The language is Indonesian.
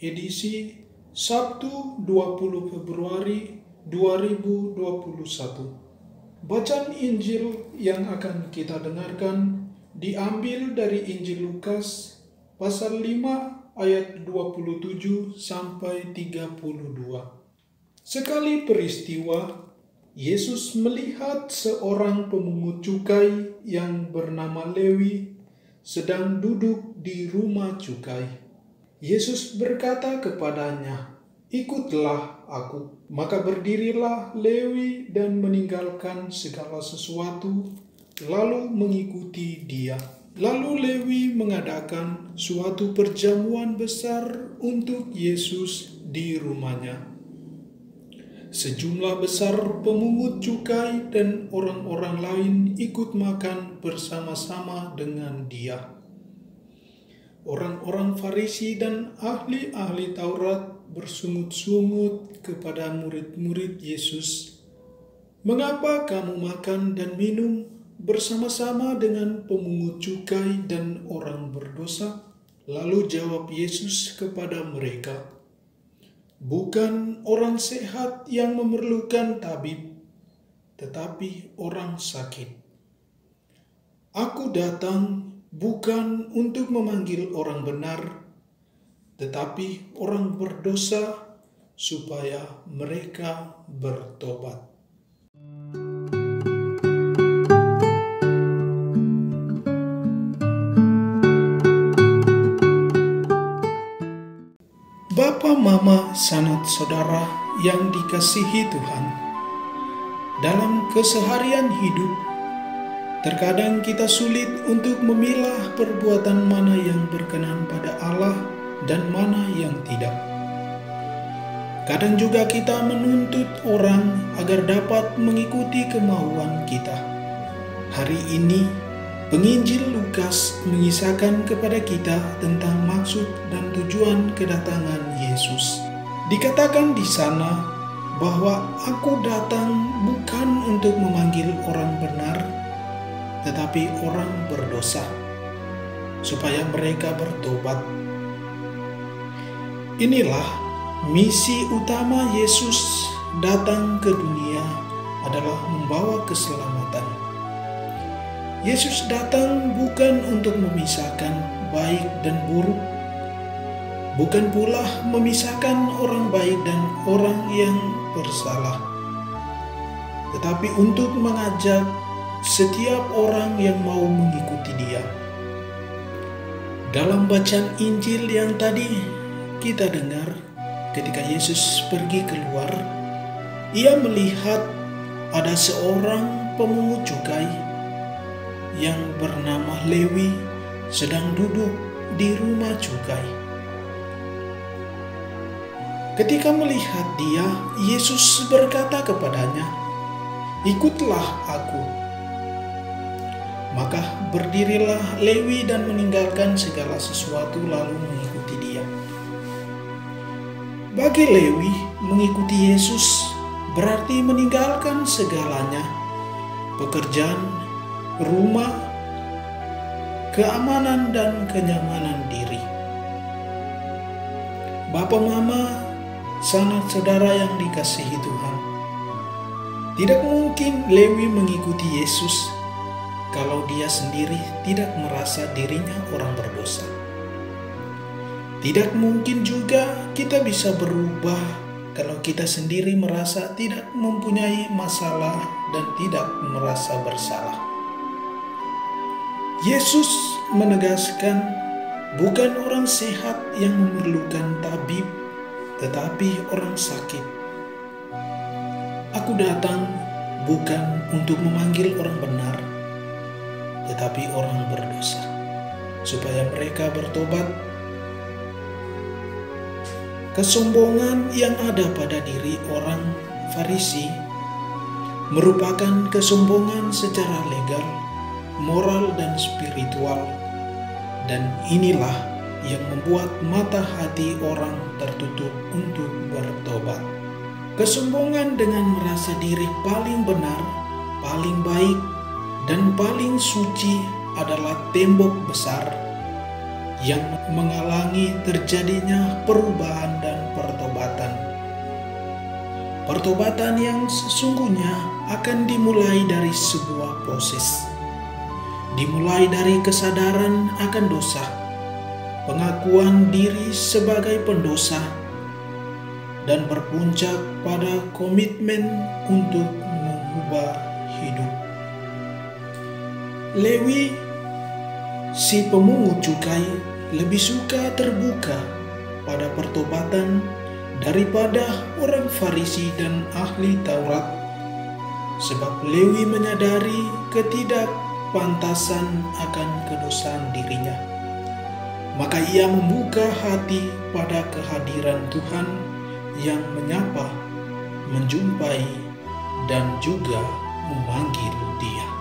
edisi Sabtu 20 Februari 2021. Bacaan Injil yang akan kita dengarkan diambil dari Injil Lukas pasal 5 ayat 27 sampai 32. Sekali peristiwa, Yesus melihat seorang pemungut cukai yang bernama Lewi sedang duduk di rumah cukai. Yesus berkata kepadanya, "Ikutlah aku." Maka berdirilah Lewi dan meninggalkan segala sesuatu, lalu mengikuti dia. Lalu Lewi mengadakan suatu perjamuan besar untuk Yesus di rumahnya. Sejumlah besar pemungut cukai dan orang-orang lain ikut makan bersama-sama dengan dia. Orang-orang Farisi dan ahli-ahli Taurat bersungut-sungut kepada murid-murid Yesus, "Mengapa kamu makan dan minum bersama-sama dengan pemungut cukai dan orang berdosa?" Lalu jawab Yesus kepada mereka, "Bukan orang sehat yang memerlukan tabib, tetapi orang sakit. Aku datang bukan untuk memanggil orang benar, tetapi orang berdosa supaya mereka bertobat." Bapa, Mama, sanak saudara yang dikasihi Tuhan, dalam keseharian hidup, terkadang kita sulit untuk memilah perbuatan mana yang berkenan pada Allah dan mana yang tidak. Kadang juga kita menuntut orang agar dapat mengikuti kemauan kita. Hari ini, penginjil Lukas mengisahkan kepada kita tentang maksud dan tujuan kedatangan Yesus. Dikatakan di sana bahwa "Aku datang bukan untuk memanggil orang benar, tetapi orang berdosa, supaya mereka bertobat." Inilah misi utama Yesus datang ke dunia, adalah membawa keselamatan. Yesus datang bukan untuk memisahkan baik dan buruk, bukan pula memisahkan orang baik dan orang yang bersalah, tetapi untuk mengajak setiap orang yang mau mengikuti dia. Dalam bacaan Injil yang tadi kita dengar, ketika Yesus pergi keluar, ia melihat ada seorang pemungut cukai yang bernama Lewi sedang duduk di rumah cukai. Ketika melihat dia, Yesus berkata kepadanya, "Ikutlah aku." Maka berdirilah Lewi dan meninggalkan segala sesuatu lalu mengikuti dia. Bagi Lewi, mengikuti Yesus berarti meninggalkan segalanya, pekerjaan, rumah, keamanan dan kenyamanan diri. Bapa, Mama, sanak saudara yang dikasihi Tuhan, tidak mungkin Lewi mengikuti Yesus kalau dia sendiri tidak merasa dirinya orang berdosa. Tidak mungkin juga kita bisa berubah kalau kita sendiri merasa tidak mempunyai masalah dan tidak merasa bersalah. Yesus menegaskan bukan orang sehat yang memerlukan tabib, tetapi orang sakit. "Aku datang bukan untuk memanggil orang benar, tetapi orang berdosa, supaya mereka bertobat." Kesombongan yang ada pada diri orang Farisi merupakan kesombongan secara legal, moral dan spiritual, dan inilah yang membuat mata hati orang tertutup untuk bertobat. Kesombongan dengan merasa diri paling benar, paling baik, dan paling suci adalah tembok besar yang menghalangi terjadinya perubahan dan pertobatan. Pertobatan yang sesungguhnya akan dimulai dari sebuah proses. Dimulai dari kesadaran akan dosa, pengakuan diri sebagai pendosa, dan berpuncak pada komitmen untuk mengubah hidup. Lewi, si pemungut cukai, lebih suka terbuka pada pertobatan daripada orang Farisi dan ahli Taurat, sebab Lewi menyadari ketidakpantasan akan kedosaan dirinya. Maka ia membuka hati pada kehadiran Tuhan yang menyapa, menjumpai, dan juga memanggil dia.